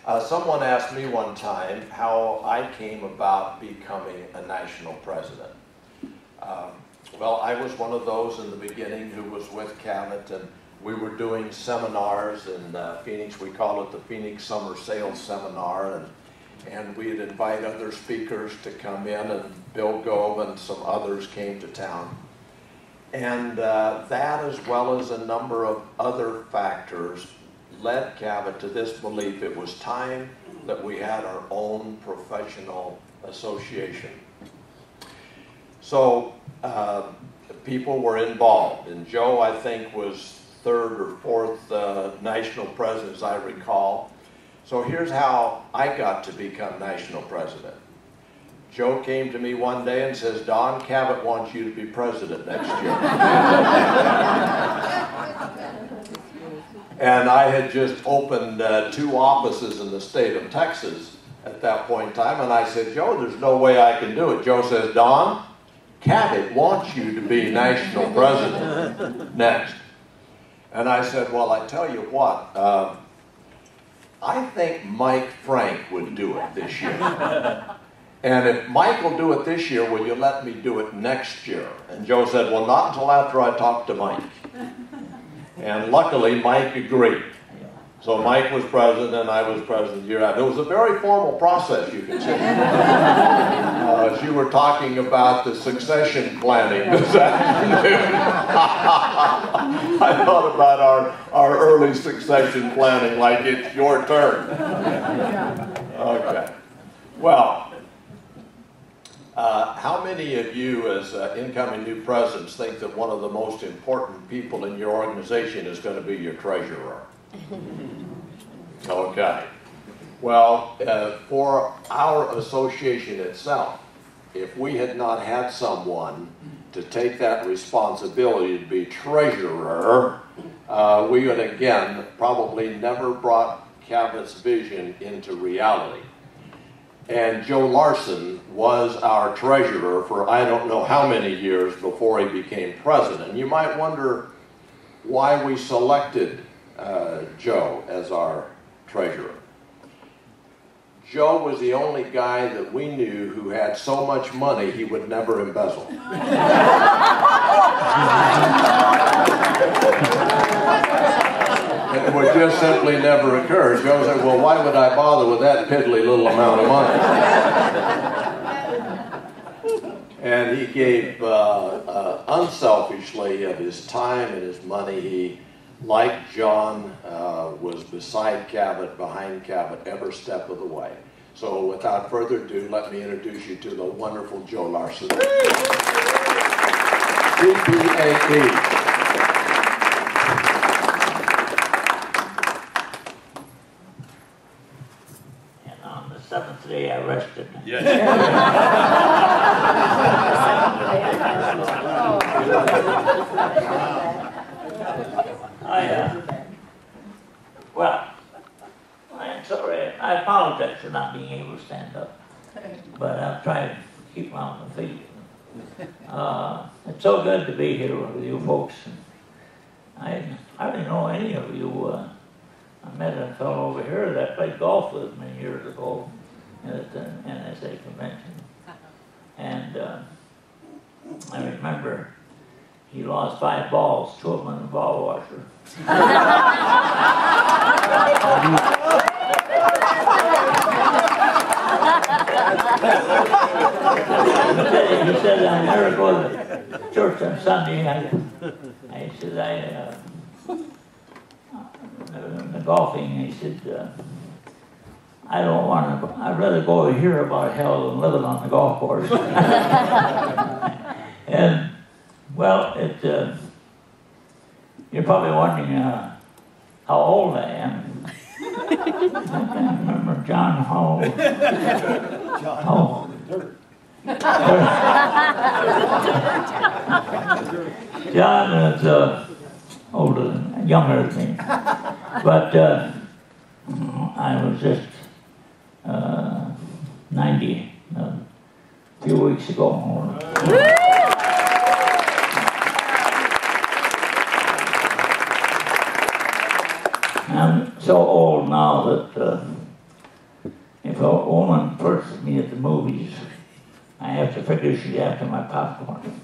Someone asked me one time how I came about becoming a national president. Well, I was one of those in the beginning who was with Cavett, and we were doing seminars in Phoenix. We call it the Phoenix Summer Sales Seminar, and we'd invite other speakers to come in, and Bill Gove and some others came to town. And that, as well as a number of other factors, led Cavett to this belief it was time that we had our own professional association. So people were involved, and Joe, I think, was third or fourth national president, as I recall. So here's how I got to become national president. Joe came to me one day and says, "Don, Cavett wants you to be president next year." And I had just opened 2 offices in the state of Texas at that point in time, and I said, "Joe, there's no way I can do it." Joe says, "Don, Cavett wants you to be national president next." And I said, "Well, I tell you what, I think Mike Frank would do it this year. And if Mike will do it this year, will you let me do it next year?" And Joe said, "Well, not until after I talk to Mike." And luckily, Mike agreed. So Mike was president, and I was president the year after. It was a very formal process, you can see. As you were talking about the succession planning this afternoon, I thought about our early succession planning like it's your turn. Okay. Well, how many of you as incoming new presidents think that one of the most important people in your organization is going to be your treasurer? Okay. Well, for our association itself, if we had not had someone to take that responsibility to be treasurer, we would again probably never brought Cavett's vision into reality. And Joe Larson was our treasurer for I don't know how many years before he became president. You might wonder why we selected Joe as our treasurer. Joe was the only guy that we knew who had so much money he would never embezzle. It would just simply never occur. Joe said, "Well, why would I bother with that piddly little amount of money?" And he gave unselfishly of his time and his money. He, like John, was beside Cavett, behind Cavett, every step of the way. So without further ado, let me introduce you to the wonderful Joe Larson. CPAE. And on the 7th day I rested. Yes. Well, I'm sorry. I apologize for not being able to stand up, but I'll try to keep on my feet. It's so good to be here with you folks. I didn't know any of you. I met a fellow over here that played golf with me years ago at the NSA convention, and I remember he lost 5 balls, 2 of them in the ball washer. He said, "I never go to church on Sunday." I said, in the golfing, he said, "I don't want to, I'd rather go hear about hell than live it on the golf course." And, well, you're probably wondering how old I am. I can't remember, John, how old? John is older than, younger than me. But I was just 90 a few weeks ago. I'm so old now that if a woman flirts with me at the movies, I have to figure she's after my popcorn.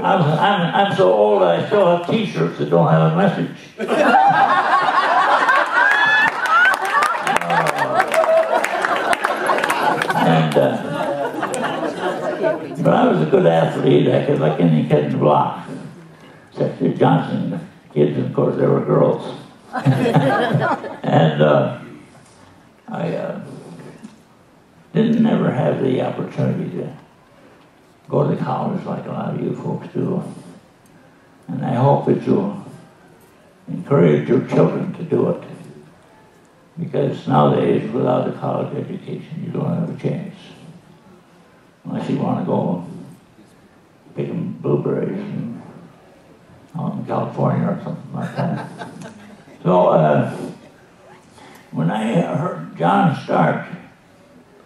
I'm so old I still have t-shirts that don't have a message. But I was a good athlete. I could like any kid in the block. Except the Johnson kids, and of course, they were girls. And I didn't ever have the opportunity to go to college like a lot of you folks do. And I hope that you'll encourage your children to do it. Because nowadays, without a college education, you don't have a chance. Unless you want to go picking blueberries out in California or something like that. So when I heard John start,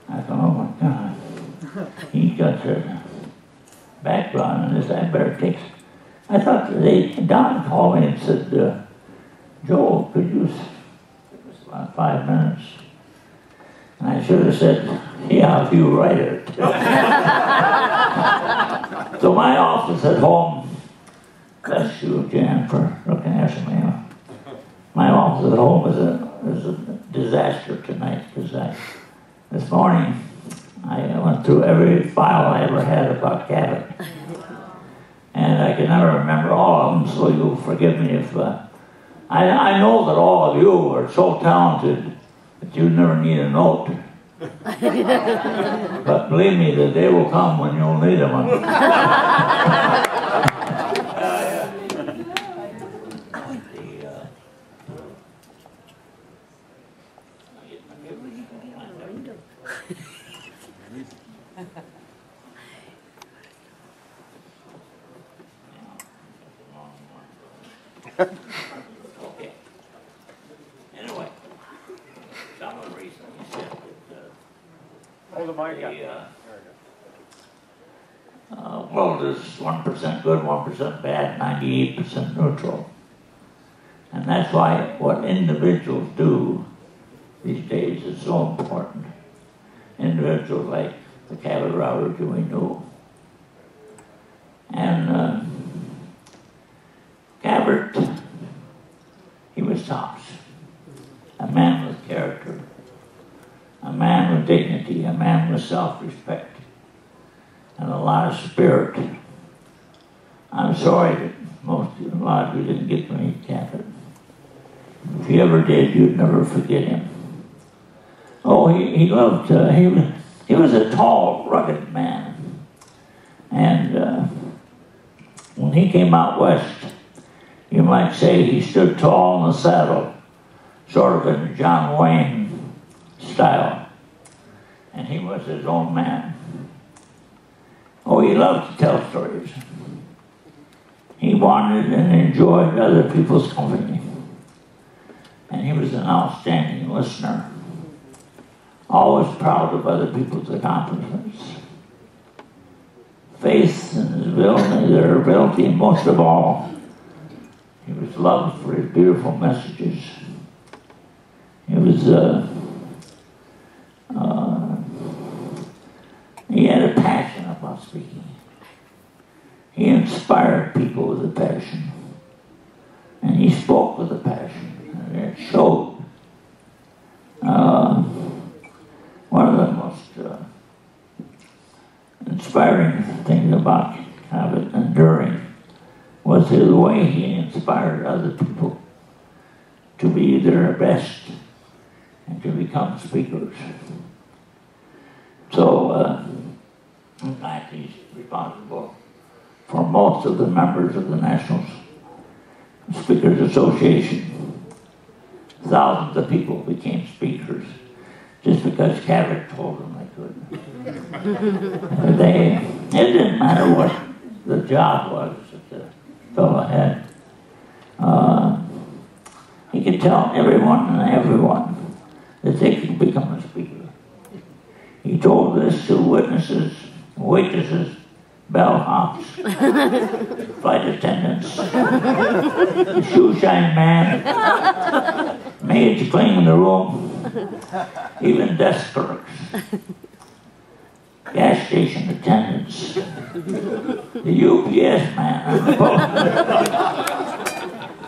I thought, oh my God, he got the background in this, I better take. I thought Don called me and said, Joel, could you, it was about 5 minutes. And I should have said, yeah, if you write it. So my office at home, bless you, Jan, for looking after me. My office at home is a disaster tonight, because this morning I went through every file I ever had about Cavett. And I can never remember all of them, so you'll forgive me if... I know that all of you are so talented that you never need a note. But believe me, the day will come when you'll need them. Okay. Anyway, some of the reasons you said that hold the mic world is 1% good, 1% bad, 98% neutral. And that's why what individuals do these days is so important. Individuals like the Cavett routers we knew. And Cavett, he was tops. A man with character, a man with dignity, a man with self-respect, and a lot of spirit. I'm sorry that a lot of you didn't get to meet Cavett. If you ever did, you'd never forget him. Oh, he loved, he was a tall, rugged man. And when he came out west, you might say he stood tall in the saddle, sort of in the John Wayne style. And he was his own man. Oh, he loved to tell stories. He wanted and enjoyed other people's company. And he was an outstanding listener. Always proud of other people's accomplishments. Faith in his ability, their ability, and most of all, he was loved for his beautiful messages. He was, he had a passion about speaking. He inspired people with a passion. And he spoke with a passion, and it showed. One of the most inspiring things about Cavett enduring was the way he inspired other people to be their best and to become speakers. So, in fact, he's responsible for most of the members of the National Speakers Association. Thousands of people became speakers just because Cavett told them they could. It didn't matter what the job was that the fellow had. He could tell everyone and everyone that they could become a speaker. He told this to witnesses, waitresses, bellhops, flight attendants, the shoe shine man, maids cleaning the room, even desk clerks, gas station attendants, the UPS man on the post.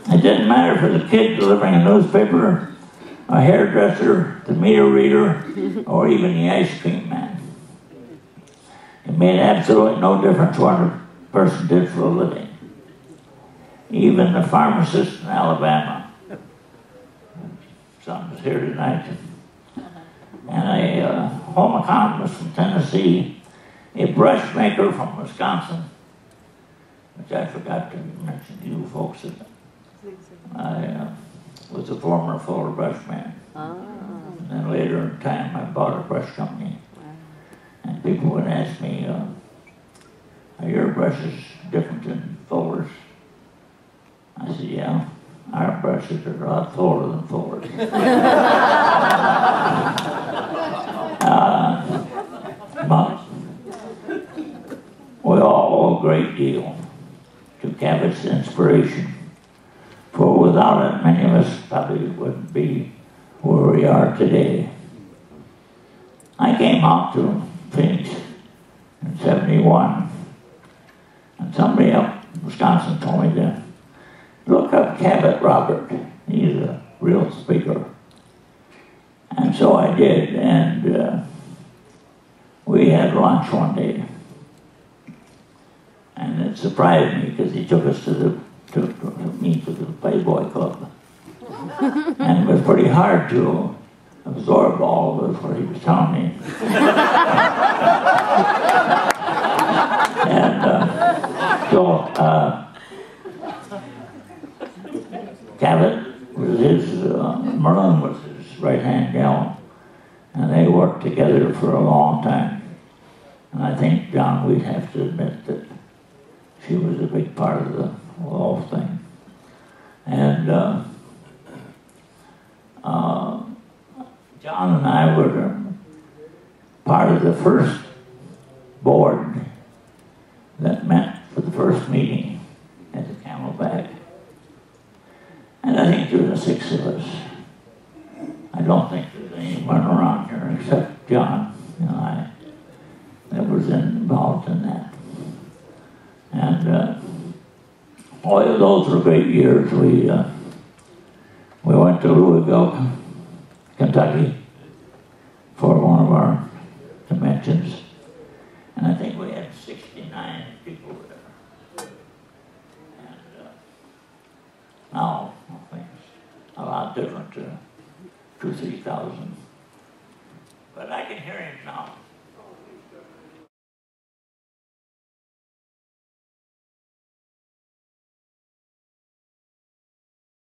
It didn't matter for the kid delivering a newspaper, a hairdresser, the meter reader, or even the ice cream man. It made absolutely no difference what a person did for a living. Even the pharmacist in Alabama, son was here tonight, and a home economist from Tennessee, a brush maker from Wisconsin, which I forgot to mention to you folks. I was a former Fuller brush man. And then later in time I bought a brush company. And people would ask me, are your brushes different than Fuller's? I said, yeah, our brushes are a lot fuller than Fuller's. But we all owe a great deal to Cavett's inspiration. For without it, many of us probably wouldn't be where we are today. I came out to Phoenix in '71, and somebody up in Wisconsin told me to look up Cavett Robert. He's a real speaker. And so I did, and we had lunch one day. And it surprised me because he took us to meet with the Playboy Club. And it was pretty hard to absorb all of what he was telling me. And Cavett was his, Merlin was his right-hand gal, and they worked together for a long time. And I think, John, we'd have to admit that she was a big part of the whole thing. And John and I were part of the first board that met for the first meeting at the Camelback. And I think there were 6 of us. I don't think there's anyone around here except John and I that was involved in that. And boy, those were great years. We went to Louisville, Kentucky, for one of our conventions, and I think we had 69 people there. And now I think it's a lot different, 2,000 to 3,000. But I can hear him now.